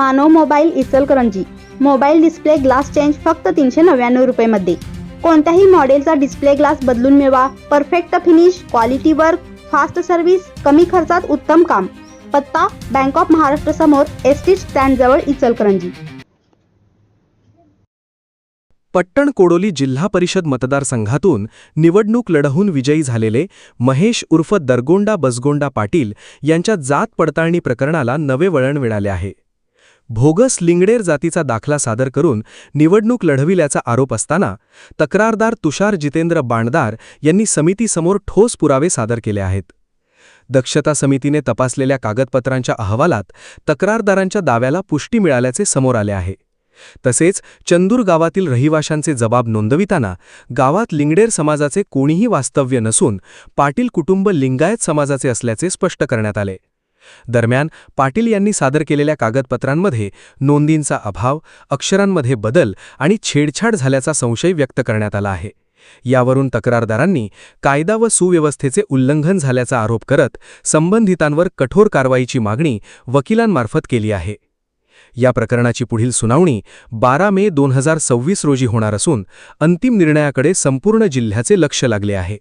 मानव mobile Ichalkaranji. Mobile display glass change फक्त 399 रुपये मध्ये। कोणत्याही मॉडेलचा डिस्प्ले ग्लास बदलून मिळवा। Perfect finish, quality work, fast service, कमी खर्चात उत्तम काम। पत्ता बँक ऑफ महाराष्ट्र समोर एसटी स्टँड जवळ इचलकरंजी। पट्टण कोडोली जिल्हा परिषद मतदारसंघातून निवडणूक लढवून विजयी झालेले महेश उर्फ दरगोंडा बसगोंडा पाटील यांच्या जात पडताळणी प्रकरणाला नवे वळण मिळाले आहे। भोगस लिंगडेर जातीचा दाखला सादर करून निवडणूक लढविल्याचा आरोप असताना तक्रारदार तुषार जितेंद्र बाणदार यांनी समितीसमोर ठोस पुरावे सादर केले आहेत। दक्षता समितीने तपासलेल्या कागदपत्रांच्या अहवालात तक्रारदारांच्या दाव्याला पुष्टी मिळाल्याचे समोर आले आहे। तसेच चंदूर गावातील रहिवाशांचे जबाब नोंदविताना गावात लिंगडेर समाजाचे कोणीही वास्तव्य नसून पाटील कुटुंब लिंगायत समाजाचे असल्याचे स्पष्ट करण्यात आले। दरम्यान पाटील यांनी सादर केलेल्या कागदपत्रांमध्ये नोंदींचा अभाव, अक्षरांमध्ये बदल आणि छेडछाड झाल्याचा संशय व्यक्त करण्यात आला आहे। यावरून तक्रारदारांनी कायदा व सुव्यवस्थेचे उल्लंघन झाल्याचा आरोप करत संबंधितांवर कठोर कारवाईची मागणी वकिलांमार्फत केली आहे। या प्रकरणाची पुढील सुनावणी 12 मे 2026 रोजी होणार असून अंतिम निर्णयाकडे संपूर्ण जिल्ह्याचे लक्ष लागले आहे।